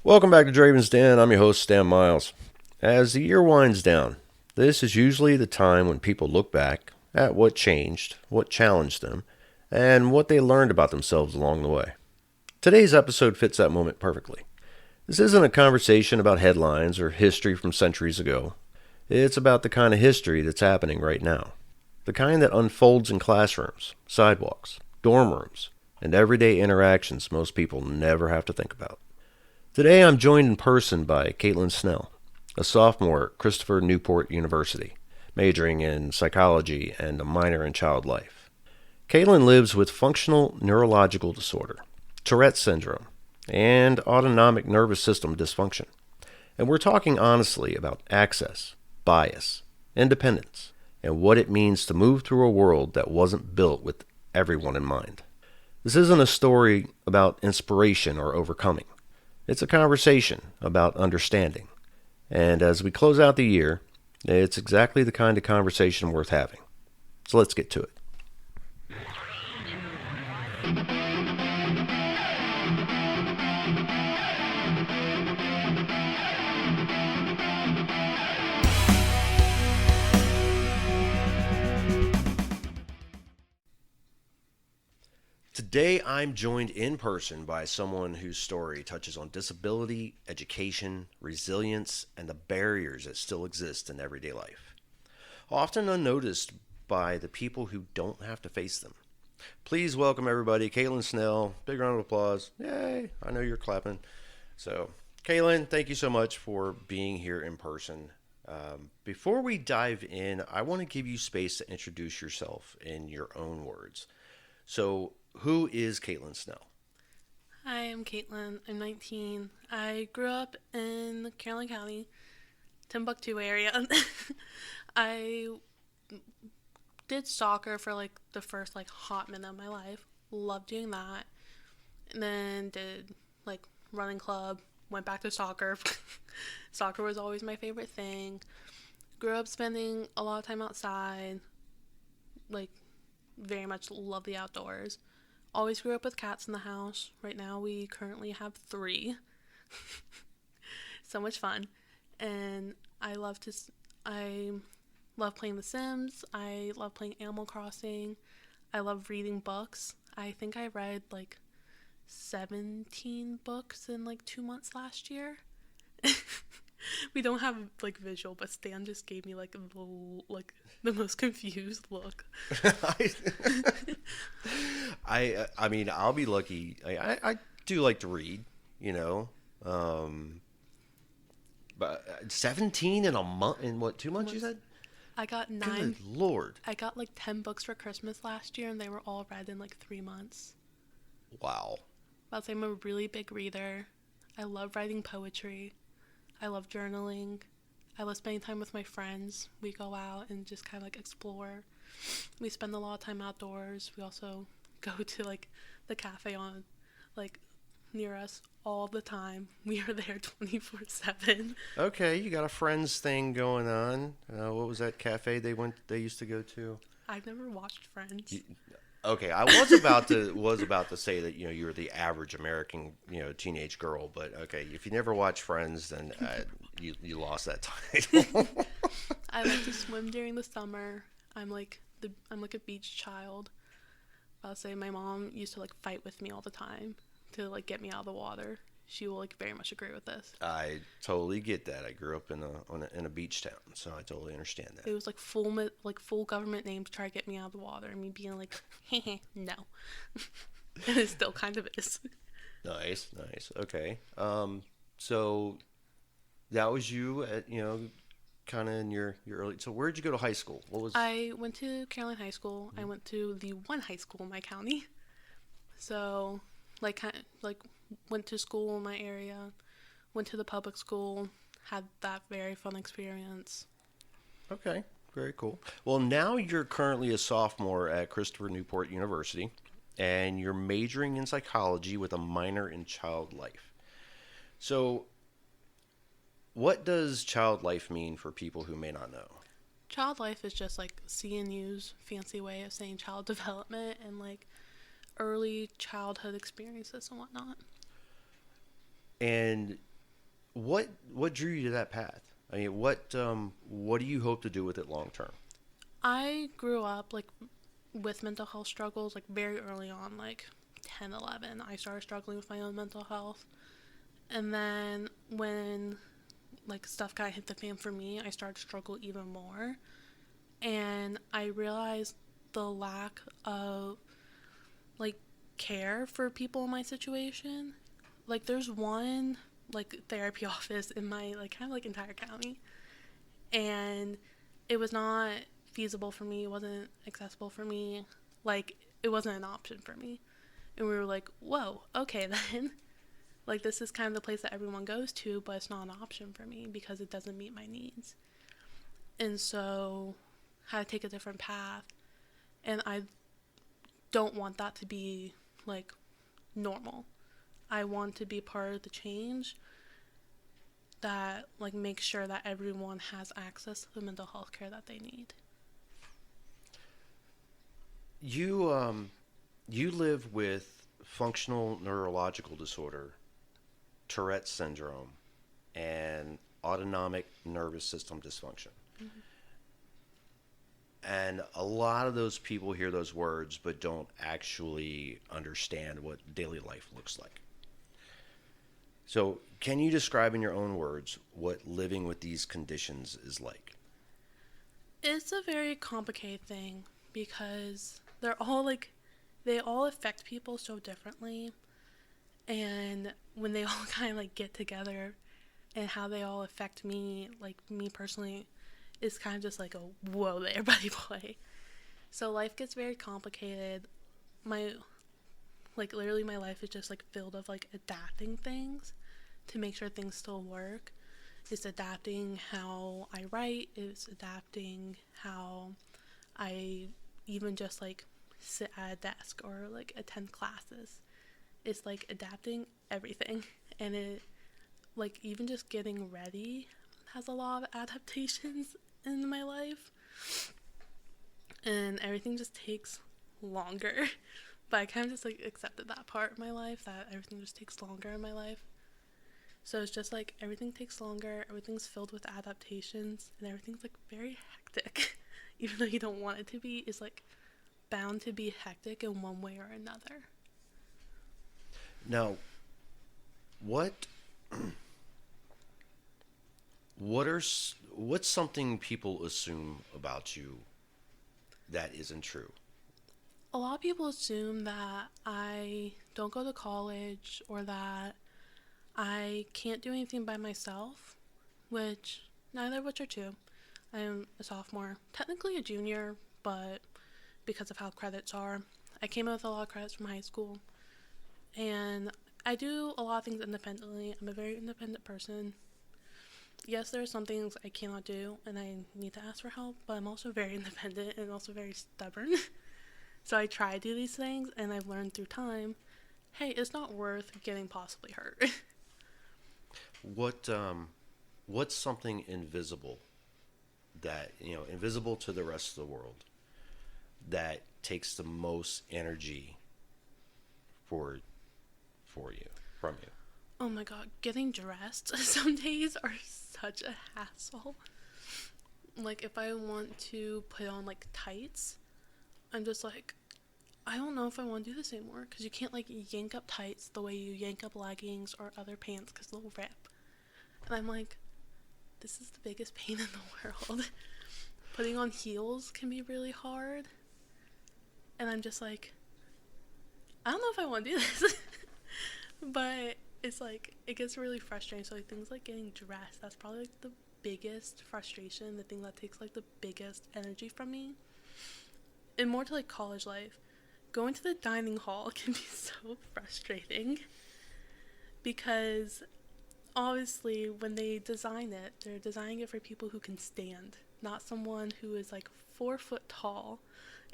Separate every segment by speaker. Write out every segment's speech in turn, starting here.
Speaker 1: Welcome back to Draven's Den. I'm your host, Stan Miles. As the year winds down, this is usually the time when people look back at what changed, what challenged them, and what they learned about themselves along the way. Today's episode fits that moment perfectly. This isn't a conversation about headlines or history from centuries ago. It's about the kind of history that's happening right now. The kind that unfolds in classrooms, sidewalks, dorm rooms, and everyday interactions most people never have to think about. Today I'm joined in person by Kaitlynn Snell, a sophomore at Christopher Newport University, majoring in psychology and a minor in child life. Kaitlynn lives with Functional Neurological Disorder, Tourette Syndrome, and Autonomic Nervous System Dysfunction. And we're talking honestly about access, bias, independence, and what it means to move through a world that wasn't built with everyone in mind. This isn't a story about inspiration or overcoming. It's a conversation about understanding. And as we close out the year, it's exactly the kind of conversation worth having. So let's get to it. Today, I'm joined in person by someone whose story touches on disability, education, resilience, and the barriers that still exist in everyday life, often unnoticed by the people who don't have to face them. Please welcome everybody, Kaitlynn Snell. Big round of applause. Yay! I know you're clapping. So, Kaitlynn, thank you so much for being here in person. Before we dive in, I want to give you space to introduce yourself in your own words. So, who is Kaitlynn Snell?
Speaker 2: Hi, I'm Kaitlynn. I'm 19. I grew up in Caroline County, Timbuktu area. I did soccer for the first hot minute of my life. Loved doing that. And then did running club. Went back to soccer. Soccer was always my favorite thing. Grew up spending a lot of time outside. Very much love the outdoors. Always grew up with cats in the house. Right now we currently have 3. So much fun. And I love playing The Sims. I love playing Animal Crossing. I love reading books. I think I read 17 books in 2 months last year. We don't have visual, but Stan just gave me the most confused look.
Speaker 1: I mean, I'll be lucky. I do like to read, you know. But 17 in a month, in what, 2 months you said?
Speaker 2: I got 9.
Speaker 1: Good Lord.
Speaker 2: I got 10 books for Christmas last year, and they were all read in 3 months.
Speaker 1: Wow.
Speaker 2: I'd say I'm a really big reader. I love writing poetry. I love journaling. I love spending time with my friends. We go out and just kind of explore. We spend a lot of time outdoors. We also go to the cafe on near us all the time. We are there 24/7.
Speaker 1: Okay, you got a friends thing going on. What was that cafe they used to go to?
Speaker 2: I've never watched Friends.
Speaker 1: Okay, I was about to say that you're the average American teenage girl, but okay, if you never watch Friends, then you lost that title.
Speaker 2: I like to swim during the summer. I'm a beach child. I'll say my mom used to fight with me all the time to get me out of the water. She will very much agree with this.
Speaker 1: I totally get that. I grew up in a beach town, so I totally understand that.
Speaker 2: It was full government name to try to get me out of the water, and me being no. And it still kind of is.
Speaker 1: Nice. Okay. So that was you at kind of in your early. So where did you go to high school? What was?
Speaker 2: I went to Caroline High School. I went to the one high school in my county. So went to school in my area, went to the public school, had that very fun experience.
Speaker 1: Okay, very cool. Well, now you're currently a sophomore at Christopher Newport University, and you're majoring in psychology with a minor in child life. So, what does child life mean for people who may not know?
Speaker 2: Child life is just CNU's fancy way of saying child development and early childhood experiences and whatnot.
Speaker 1: And What drew you to that path? I mean, what do you hope to do with it long term?
Speaker 2: I grew up like with mental health struggles like very early on, like 10, 11. I started struggling with my own mental health. And then when like stuff kind of hit the fan for me, I started to struggle even more. And I realized the lack of like care for people in my situation. Like there's one like therapy office in my like kind of like entire county, and it was not feasible for me. It wasn't accessible for me. Like it wasn't an option for me. And we were like, "Whoa, okay then." Like this is kind of the place that everyone goes to, but it's not an option for me because it doesn't meet my needs. And so I had to take a different path. And I don't want that to be like normal. I want to be part of the change that like makes sure that everyone has access to the mental health care that they need.
Speaker 1: You live with functional neurological disorder, Tourette syndrome, and autonomic nervous system dysfunction.
Speaker 2: Mm-hmm.
Speaker 1: And a lot of those people hear those words but don't actually understand what daily life looks like. So, can you describe in your own words what living with these conditions is like?
Speaker 2: It's a very complicated thing because they're all like they all affect people so differently, and when they all kind of like get together and how they all affect me, like me personally, is kind of just like a whoa there, buddy boy. So life gets very complicated. My like literally my life is just like filled of like adapting things to make sure things still work. It's adapting how I write, it's adapting how I even just like sit at a desk or like attend classes. It's like adapting everything. And it like even just getting ready has a lot of adaptations in my life. And everything just takes longer. But I kind of just like accepted that part of my life, that everything just takes longer in my life. So it's just like everything takes longer, everything's filled with adaptations, and everything's like very hectic. Even though you don't want it to be, it's like bound to be hectic in one way or another.
Speaker 1: Now, what what's something people assume about you that isn't true?
Speaker 2: A lot of people assume that I don't go to college or that I can't do anything by myself, which neither of which are true. I am a sophomore, technically a junior, but because of how credits are, I came in with a lot of credits from high school, and I do a lot of things independently. I'm a very independent person. Yes, there are some things I cannot do, and I need to ask for help, but I'm also very independent and also very stubborn. So I try to do these things, and I've learned through time, hey, it's not worth getting possibly hurt.
Speaker 1: What what's something invisible that, invisible to the rest of the world that takes the most energy for for you from you?
Speaker 2: Oh my god, getting dressed some days are such a hassle. Like, if I want to put on, like, tights, I'm just like, I don't know if I want to do this anymore. Because you can't, like, yank up tights the way you yank up leggings or other pants because they'll rip. And I'm like, this is the biggest pain in the world. Putting on heels can be really hard. And I'm just like, I don't know if I want to do this. But it's like, it gets really frustrating. So like things like getting dressed, that's probably like the biggest frustration, the thing that takes like the biggest energy from me. And more to like college life, going to the dining hall can be so frustrating because obviously when they design it, they're designing it for people who can stand, not someone who is like 4 foot tall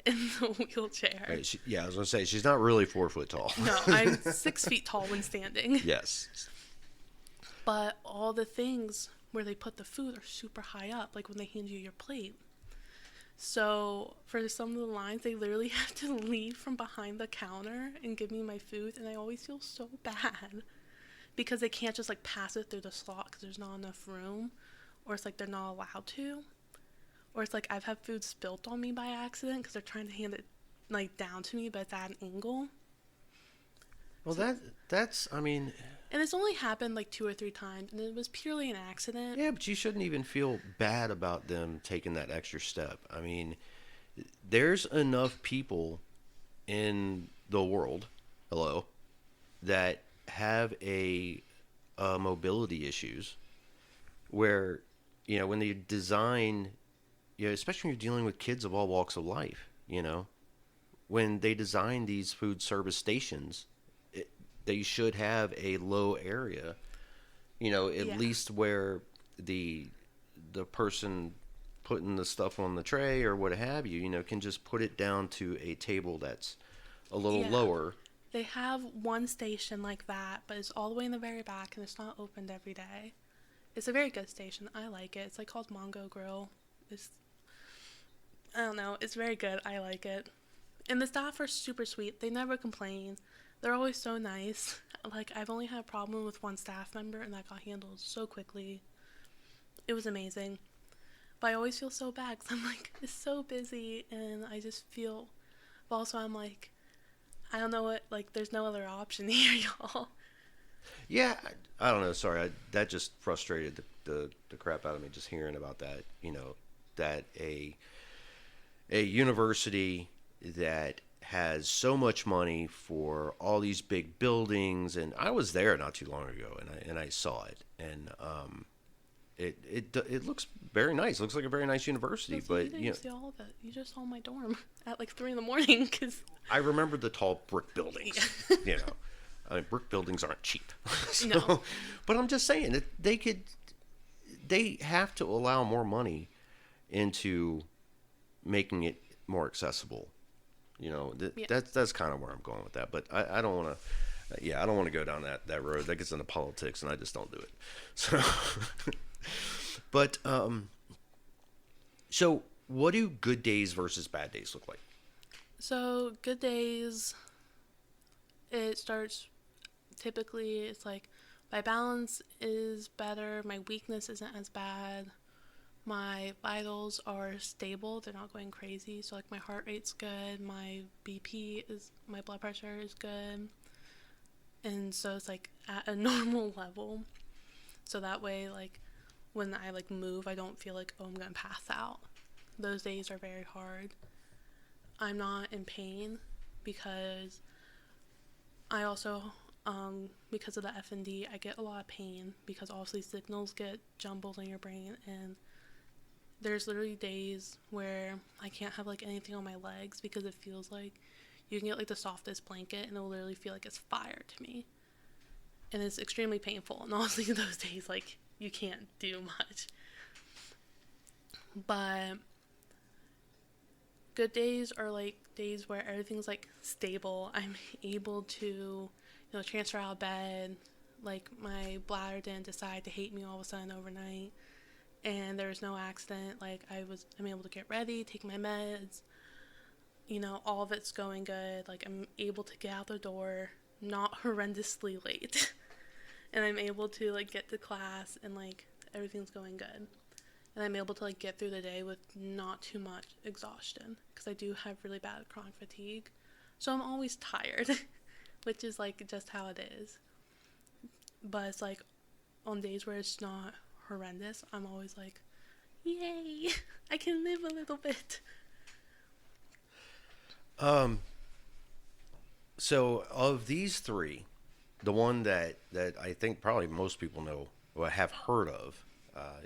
Speaker 2: in the wheelchair.
Speaker 1: Right, yeah, I was gonna say she's not really 4 foot tall.
Speaker 2: No, I'm 6 feet tall when standing.
Speaker 1: Yes.
Speaker 2: But all the things where they put the food are super high up, like when they hand you your plate. So for some of the lines, they literally have to leave from behind the counter and give me my food, and I always feel so bad because they can't just like pass it through the slot because there's not enough room, or it's like they're not allowed to, or it's like I've had food spilt on me by accident because they're trying to hand it like down to me, but it's at an angle.
Speaker 1: Well,
Speaker 2: So,
Speaker 1: that's I mean,
Speaker 2: and it's only happened like 2 or 3 times, and it was purely an accident.
Speaker 1: yeah, but you shouldn't even feel bad about them taking that extra step. I mean, there's enough people in the world, hello, that have mobility issues where, when they design, especially when you're dealing with kids of all walks of life, when they design these food service stations, they should have a low area, at
Speaker 2: Yeah.
Speaker 1: least where the person putting the stuff on the tray or what have you, can just put it down to a table that's a little
Speaker 2: Yeah.
Speaker 1: lower.
Speaker 2: They have one station like that, but it's all the way in the very back and it's not opened every day. It's a very good station. I like it. It's like called Mongo Grill. It's, I don't know. It's very good. I like it. And the staff are super sweet. They never complain. They're always so nice. Like, I've only had a problem with one staff member, and that got handled so quickly. It was amazing. But I always feel so bad because I'm like, it's so busy, and I just feel. But also, I'm like, I don't know what, like, there's no other option here, y'all.
Speaker 1: Yeah, I don't know. Sorry, that just frustrated the crap out of me just hearing about that. That a university that has so much money for all these big buildings, and I was there not too long ago, and I saw it, and it looks very nice. It looks like a very nice university,
Speaker 2: So you
Speaker 1: but
Speaker 2: didn't see all of it. You just saw my dorm at like 3 in the morning because.
Speaker 1: I remember the tall brick buildings.
Speaker 2: Yeah.
Speaker 1: I mean, brick buildings aren't cheap. So,
Speaker 2: No.
Speaker 1: but I'm just saying that they have to allow more money into making it more accessible.
Speaker 2: Yeah.
Speaker 1: That's kind of where I'm going with that. But I don't want to, I don't want to go down that road. That gets into politics, and I just don't do it. So, but so what do good days versus bad days look like?
Speaker 2: So, good days, it starts typically, it's like my balance is better, my weakness isn't as bad, my vitals are stable, they're not going crazy. So, like, my heart rate's good, my blood pressure is good. And so, it's like at a normal level. So, that way, like, when I like move, I don't feel like, oh, I'm gonna pass out. Those days are very hard. I'm not in pain because I also, because of the FND, I get a lot of pain because obviously signals get jumbled in your brain, and there's literally days where I can't have like anything on my legs because it feels like you can get like the softest blanket and it'll literally feel like it's fire to me. And it's extremely painful, and honestly those days like you can't do much. But good days are like days where everything's like stable. I'm able to, transfer out of bed. Like my bladder didn't decide to hate me all of a sudden overnight, and there was no accident. Like I'm able to get ready, take my meds. All of it's going good. Like I'm able to get out the door, not horrendously late, and I'm able to like get to class and like everything's going good. And I'm able to like get through the day with not too much exhaustion because I do have really bad chronic fatigue. So I'm always tired, which is like just how it is. But it's like on days where it's not horrendous, I'm always like, yay, I can live a little bit.
Speaker 1: So of these three, the one that I think probably most people know or have heard of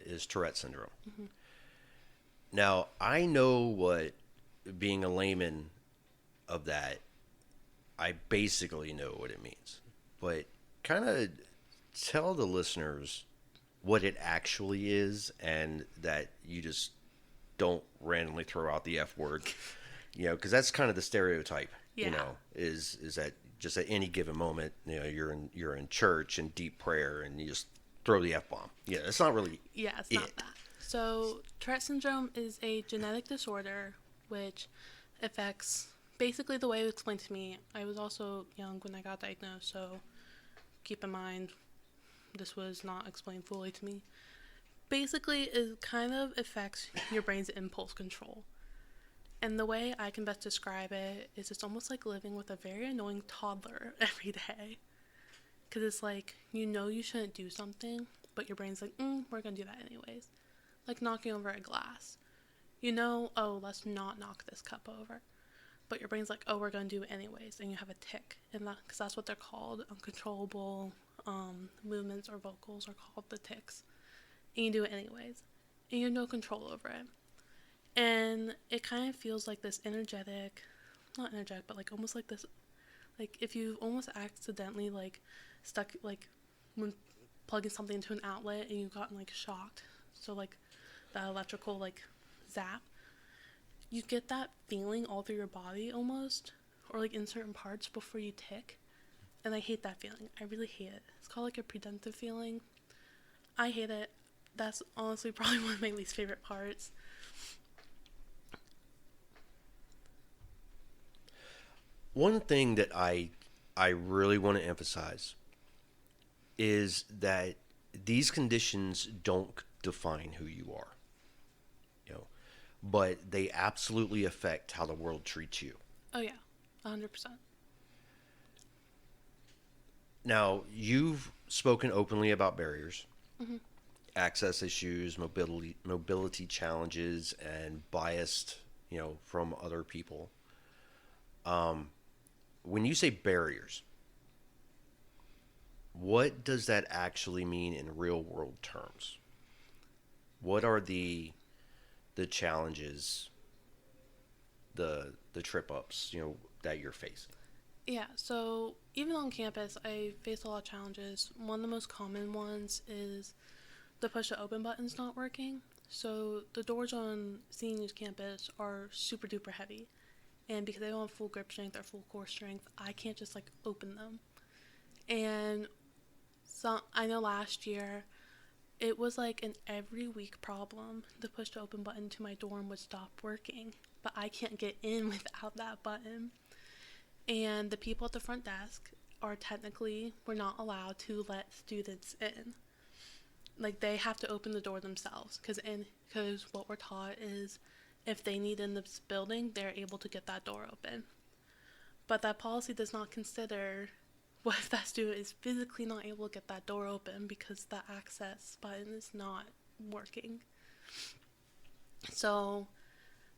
Speaker 1: is Tourette syndrome.
Speaker 2: Mm-hmm.
Speaker 1: Now, I know what being a layman of that, I basically know what it means. But kind of tell the listeners what it actually is and that you just don't randomly throw out the F word, because that's kind of the stereotype,
Speaker 2: Yeah.
Speaker 1: is that just at any given moment, you're in church in deep prayer and you just throw the F-bomb. Yeah, it's not really
Speaker 2: Yeah, it's not that. So, Tourette syndrome is a genetic disorder which affects basically the way it was explained to me. I was also young when I got diagnosed, so keep in mind this was not explained fully to me. Basically, it kind of affects your brain's impulse control. And the way I can best describe it is it's almost like living with a very annoying toddler every day. Because it's like, you know you shouldn't do something, but your brain's like, we're going to do that anyways. Like knocking over a glass. You know, oh, let's not knock this cup over. But your brain's like, oh, we're going to do it anyways. And you have a tic. And that, because that's what they're called. Uncontrollable movements or vocals are called the tics. And you do it anyways. And you have no control over it. And it kind of feels like this not energetic, but like almost like this, like if you almost accidentally like stuck, like when plugging something into an outlet and you've gotten like shocked. So like that electrical like zap, you get that feeling all through your body almost, or like in certain parts before you tic. And I hate that feeling. I really hate it. It's called like a predentive feeling. I hate it. That's honestly probably one of my least favorite parts.
Speaker 1: One thing that I really want to emphasize is that these conditions don't define who you are, but they absolutely affect how the world treats you.
Speaker 2: Oh yeah, 100%.
Speaker 1: Now, you've spoken openly about barriers,
Speaker 2: Mm-hmm.
Speaker 1: access issues, mobility challenges, and biased, from other people. When you say barriers, what does that actually mean in real world terms? What are the challenges, the trip ups, that you're facing?
Speaker 2: Yeah, so even on campus, I face a lot of challenges. One of the most common ones is the push to open button's not working. So the doors on CNU's campus are super duper heavy. And because they don't have full grip strength or full core strength, I can't just like open them. And so I know last year it was like an every week problem. The push to open button to my dorm would stop working, but I can't get in without that button. And the people at the front desk we're not allowed to let students in. Like they have to open the door themselves because what we're taught is if they need in this building, they're able to get that door open. But that policy does not consider what if that student is physically not able to get that door open because the access button is not working. So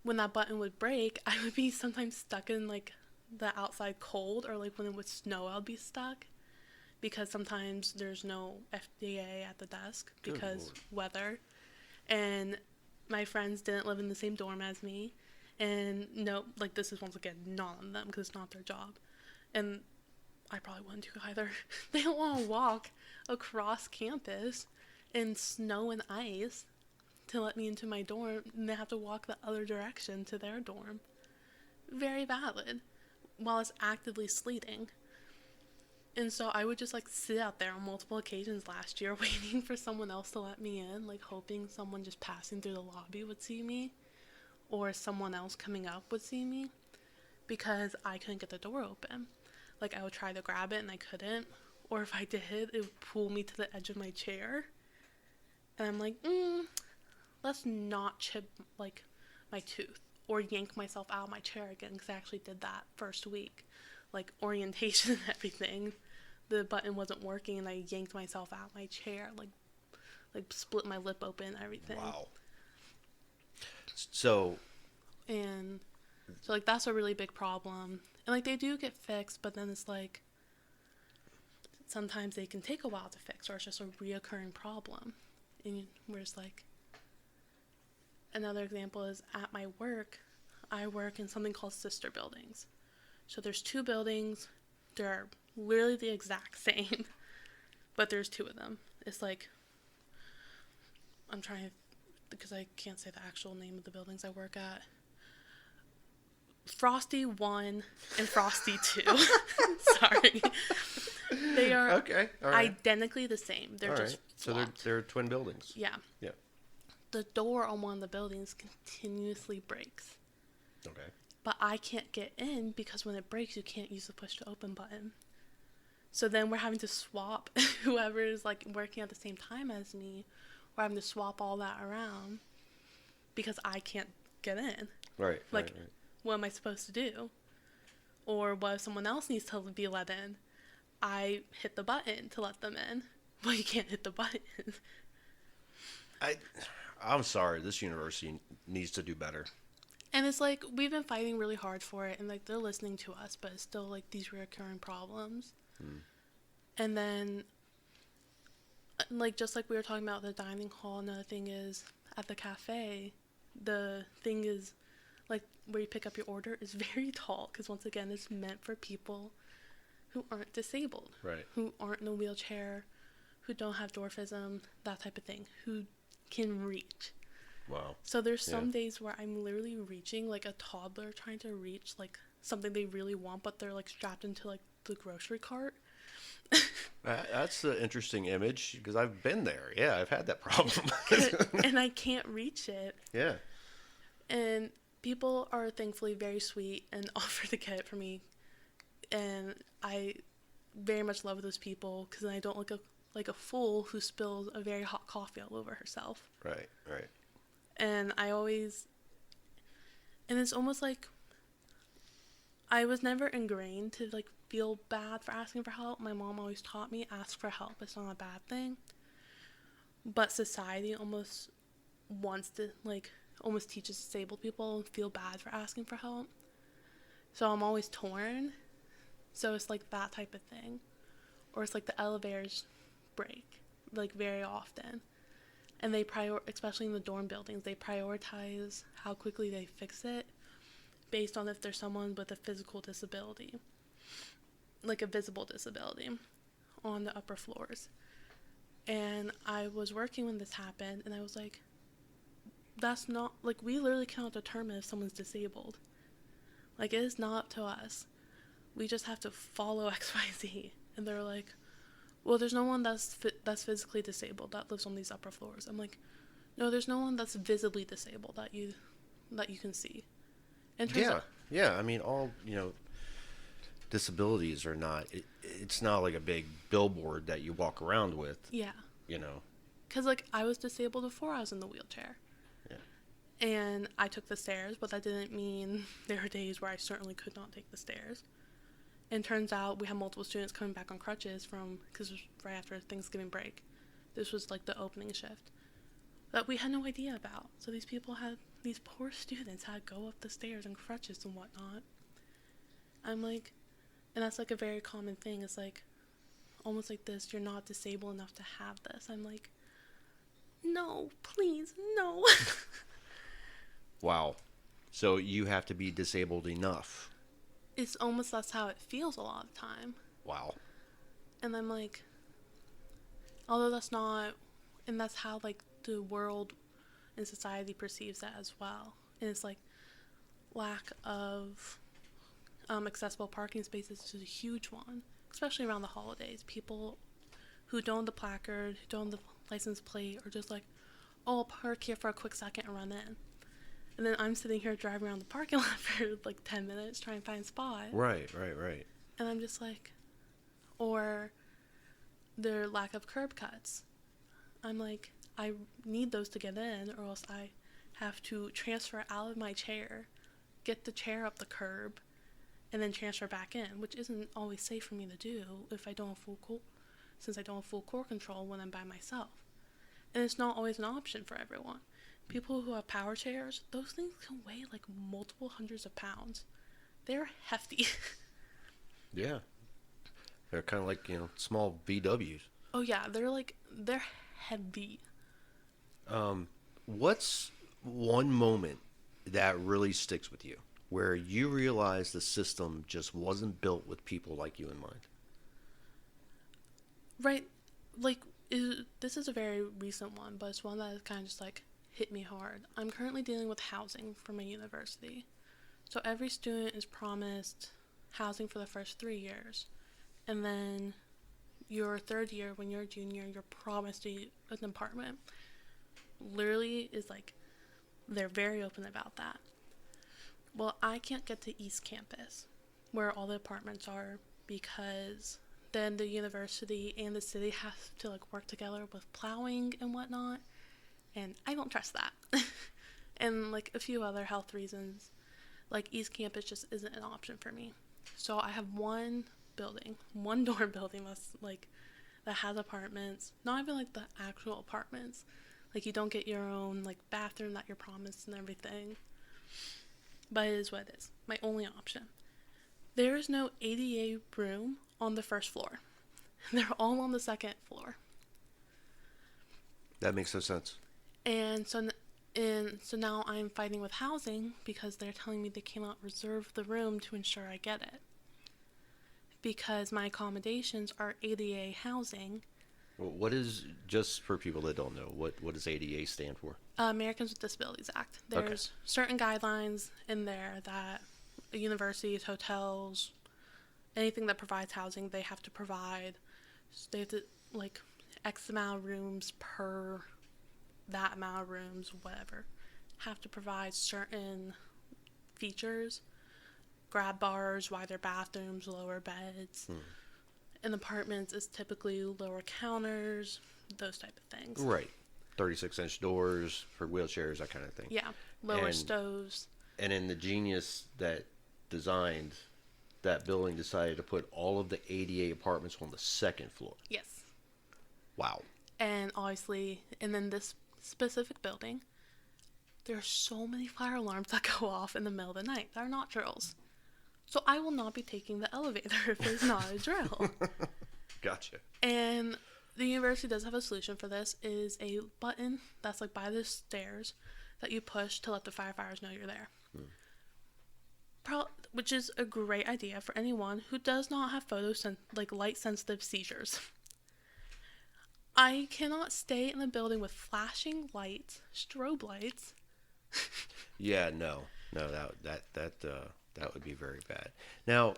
Speaker 2: when that button would break, I would be sometimes stuck in like the outside cold, or like when it would snow, I'd be stuck because sometimes there's no FDA at the desk because weather. And my friends didn't live in the same dorm as me, and no, like this is once again not on them because it's not their job, and I probably wouldn't do either. They don't want to walk across campus in snow and ice to let me into my dorm, and they have to walk the other direction to their dorm. Very valid, while it's actively sleeting. And so I would just like sit out there on multiple occasions last year waiting for someone else to let me in, like hoping someone just passing through the lobby would see me or someone else coming up would see me because I couldn't get the door open. Like I would try to grab it and I couldn't, or if I did, it would pull me to the edge of my chair. And I'm like, let's not chip like my tooth or yank myself out of my chair again, because I actually did that first week. Like orientation and everything, the button wasn't working and I yanked myself out of my chair, like split my lip open and everything.
Speaker 1: Wow. So
Speaker 2: like that's a really big problem, and like they do get fixed, but then it's like sometimes they can take a while to fix, or it's just a reoccurring problem. And we're just like, another example is at my work, I work in something called sister buildings. So there's 2 buildings, they're literally the exact same, but there's 2 of them. It's like, I'm trying to, because I can't say the actual name of the buildings I work at. Frosty 1 and Frosty 2. Sorry. They are
Speaker 1: okay, all right.
Speaker 2: identically the same. They're
Speaker 1: all
Speaker 2: just
Speaker 1: right.
Speaker 2: swapped.
Speaker 1: So they're twin buildings.
Speaker 2: Yeah.
Speaker 1: Yeah.
Speaker 2: The door on one of the buildings continuously breaks.
Speaker 1: Okay.
Speaker 2: But I can't get in because when it breaks, you can't use the push to open button. So then we're having to swap whoever is like working at the same time as me. We're having to swap all that around because I can't get in.
Speaker 1: Right.
Speaker 2: Like,
Speaker 1: Right.
Speaker 2: what am I supposed to do? Or what if someone else needs to be let in? I hit the button to let them in. Well, you can't hit the button.
Speaker 1: I'm sorry. This university needs to do better.
Speaker 2: And it's like, we've been fighting really hard for it, and like, they're listening to us, but it's still like these recurring problems. And then, like, just like we were talking about the dining hall, another thing is at the cafe, the thing is, like, where you pick up your order is very tall, because once again, it's meant for people who aren't disabled,
Speaker 1: Right.
Speaker 2: who aren't in a wheelchair, who don't have dwarfism, that type of thing, who can reach.
Speaker 1: Wow.
Speaker 2: So there's some days where I'm literally reaching like a toddler trying to reach like something they really want, but they're like strapped into like the grocery cart.
Speaker 1: That's an interesting image because I've been there. Yeah, I've had that problem.
Speaker 2: And I can't reach it.
Speaker 1: Yeah.
Speaker 2: And people are thankfully very sweet and offer to get it for me. And I very much love those people because I don't look like a fool who spills a very hot coffee all over herself.
Speaker 1: Right. Right.
Speaker 2: And it's almost like I was never ingrained to like feel bad for asking for help. My mom always taught me ask for help. It's not a bad thing. But society almost wants to like almost teaches disabled people and feel bad for asking for help. So I'm always torn. So it's like that type of thing. Or it's like the elevators break like very often. And they especially in the dorm buildings, they prioritize how quickly they fix it based on if there's someone with a physical disability, like a visible disability, on the upper floors. And I was working when this happened, and I was like, that's not, like, we literally cannot determine if someone's disabled. Like, it is not up to us. We just have to follow XYZ. And they're like, well, there's no one that's physically disabled that lives on these upper floors. I'm like, no, there's no one that's visibly disabled that you can see.
Speaker 1: Yeah. I mean, all disabilities are not. It's not like a big billboard that you walk around with.
Speaker 2: Yeah.
Speaker 1: You know.
Speaker 2: Because like I was disabled before I was in the wheelchair. Yeah. And I took the stairs, but that didn't mean there were days where I certainly could not take the stairs. And turns out we had multiple students coming back on crutches because it was right after Thanksgiving break. This was like the opening shift that we had no idea about. So these poor students had to go up the stairs in crutches and whatnot. I'm like, and that's like a very common thing. It's like, almost like this, you're not disabled enough to have this. I'm like, no, please, no.
Speaker 1: Wow. So you have to be disabled enough.
Speaker 2: It's almost that's how it feels a lot of the time.
Speaker 1: Wow.
Speaker 2: And I'm like, although that's not, and that's how like the world and society perceives that as well. And it's like lack of accessible parking spaces is a huge one, especially around the holidays. People who don't have the placard, who don't have the license plate, are just like, oh, I'll park here for a quick second and run in. And then I'm sitting here driving around the parking lot for like 10 minutes trying to find a spot.
Speaker 1: Right.
Speaker 2: And I'm just like, or their lack of curb cuts. I'm like, I need those to get in, or else I have to transfer out of my chair, get the chair up the curb, and then transfer back in, which isn't always safe for me to do if I don't have since I don't have full core control when I'm by myself. And it's not always an option for everyone. People who have power chairs, those things can weigh like multiple hundreds of pounds. They're hefty.
Speaker 1: Yeah. They're kind of like, small VWs.
Speaker 2: Oh yeah, they're heavy.
Speaker 1: What's one moment that really sticks with you where you realize the system just wasn't built with people like you in mind?
Speaker 2: Right, like, this is a very recent one, but it's one that kind of just like hit me hard. I'm currently dealing with housing for my university. So every student is promised housing for the first 3 years. And then your third year, when you're a junior, you're promised an apartment. Literally is like, they're very open about that. Well, I can't get to East Campus, where all the apartments are, because then the university and the city have to like work together with plowing and whatnot, and I don't trust that. And like a few other health reasons, like East Campus just isn't an option for me. So I have one dorm building that has apartments, not even like the actual apartments. Like you don't get your own like bathroom that you're promised and everything. But it is what it is. My only option. There is no ADA room on the first floor. They're all on the second floor.
Speaker 1: That makes no sense.
Speaker 2: And so now I'm fighting with housing because they're telling me they cannot reserve the room to ensure I get it. Because my accommodations are ADA housing.
Speaker 1: Well, what is, just for people that don't know, what does ADA stand for?
Speaker 2: Americans with Disabilities Act. There's certain guidelines in there that universities, hotels, anything that provides housing, they have to provide. So they have to, like, X amount of rooms per that amount of rooms, whatever. Have to provide certain features. Grab bars, wider bathrooms, lower beds. In apartments, it's typically lower counters, those type of things.
Speaker 1: Right. 36-inch doors for wheelchairs, that kind of thing.
Speaker 2: Yeah. Lower stoves.
Speaker 1: And then the genius that designed that building decided to put all of the ADA apartments on the second floor.
Speaker 2: Yes.
Speaker 1: Wow.
Speaker 2: And obviously, and then this specific building, there are so many fire alarms that go off in the middle of the night. They're not drills. So I will not be taking the elevator if it's not a drill.
Speaker 1: Gotcha.
Speaker 2: And the university does have a solution for this, is a button that's like by the stairs that you push to let the firefighters know you're there. Which is a great idea for anyone who does not have light-sensitive seizures. I cannot stay in the building with flashing lights, strobe lights.
Speaker 1: Yeah, no, that would be very bad. Now,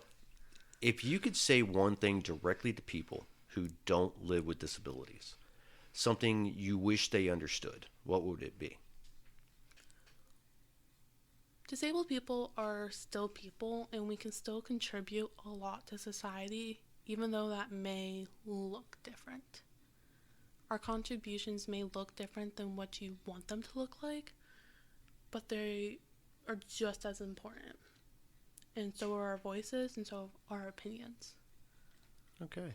Speaker 1: if you could say one thing directly to people who don't live with disabilities, something you wish they understood, what would it be?
Speaker 2: Disabled people are still people, and we can still contribute a lot to society, even though that may look different. Our contributions may look different than what you want them to look like, but they are just as important. And so are our voices, and so are our opinions.
Speaker 1: Okay.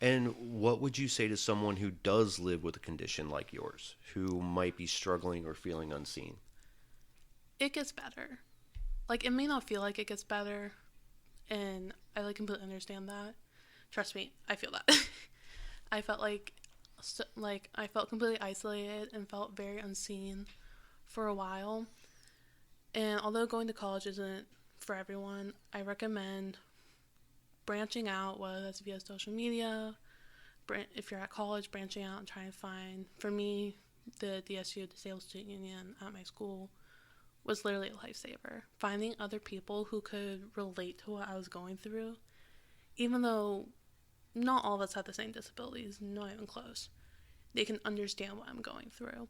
Speaker 1: And what would you say to someone who does live with a condition like yours, who might be struggling or feeling unseen?
Speaker 2: It gets better. Like, it may not feel like it gets better, and I completely understand that. Trust me, I feel that. I felt I felt completely isolated and felt very unseen for a while. And although going to college isn't for everyone, I recommend branching out, whether that's via social media, if you're at college, branching out and trying to find, for me, the DSU, Disabled Student Union at my school, was literally a lifesaver. Finding other people who could relate to what I was going through, even though not all of us have the same disabilities, not even close. They can understand what I'm going through.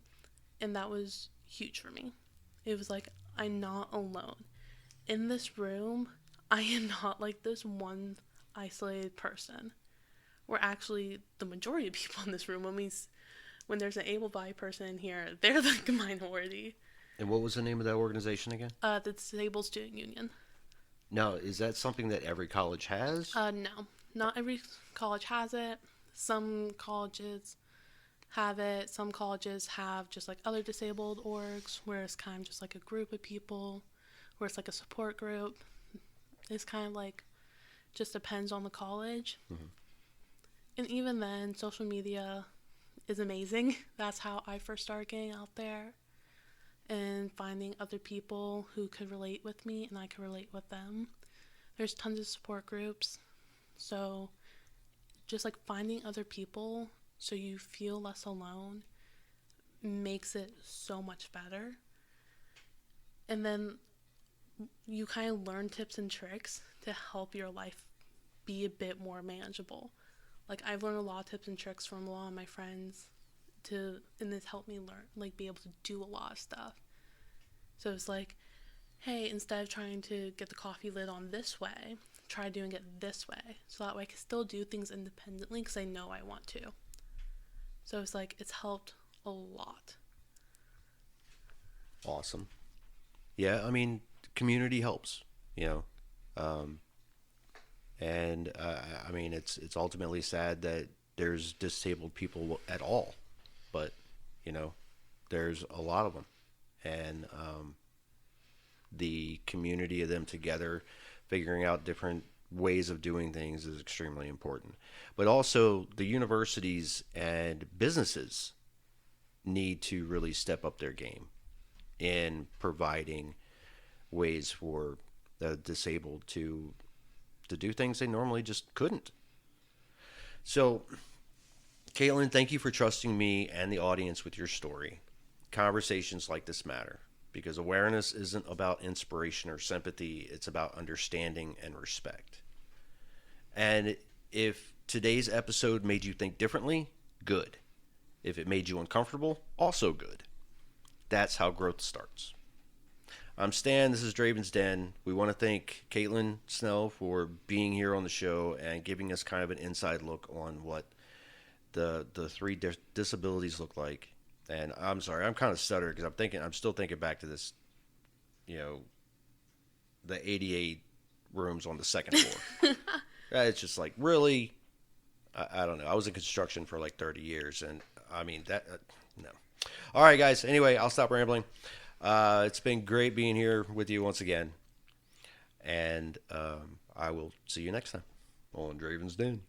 Speaker 2: And that was huge for me. It was like, I'm not alone. In this room, I am not like this one isolated person. We're actually the majority of people in this room. When there's an able-bodied person in here, they're the minority.
Speaker 1: And what was the name of that organization again?
Speaker 2: The Disabled Student Union.
Speaker 1: Now, is that something that every college has?
Speaker 2: No. Not every college has it. Some colleges have it. Some colleges have just like other disabled orgs, where it's kind of just like a group of people, where it's like a support group. It's kind of like, just depends on the college. Mm-hmm. And even then, social media is amazing. That's how I first started getting out there and finding other people who could relate with me and I could relate with them. There's tons of support groups. So just like finding other people so you feel less alone makes it so much better. And then you kind of learn tips and tricks to help your life be a bit more manageable. Like, I've learned a lot of tips and tricks from a lot of my friends and it's helped me learn, be able to do a lot of stuff. So it's like, hey, instead of trying to get the coffee lid on this way, try doing it this way, so that way I can still do things independently because I know I want to. So it's like, it's helped a lot.
Speaker 1: Awesome. Yeah, I mean, community helps, you know. And I mean, it's ultimately sad that there's disabled people at all, but you know, there's a lot of them, and the community of them together, figuring out different ways of doing things is extremely important. But also, the universities and businesses need to really step up their game in providing ways for the disabled to do things they normally just couldn't. So, Kaitlynn, thank you for trusting me and the audience with your story. Conversations like this matter because awareness isn't about inspiration or sympathy, it's about understanding and respect. And if today's episode made you think differently, good. If it made you uncomfortable, also good. That's how growth starts. I'm Stan. This is Draven's Den. We want to thank Kaitlynn Snell for being here on the show and giving us kind of an inside look on what the three disabilities look like. And I'm sorry, I'm kind of stuttering because I'm still thinking back to this, you know, the 88 rooms on the second floor. It's just like, really, I don't know. I was in construction for like 30 years, and I mean that. No. All right, guys. Anyway, I'll stop rambling. It's been great being here with you once again, and I will see you next time on Draven's Den.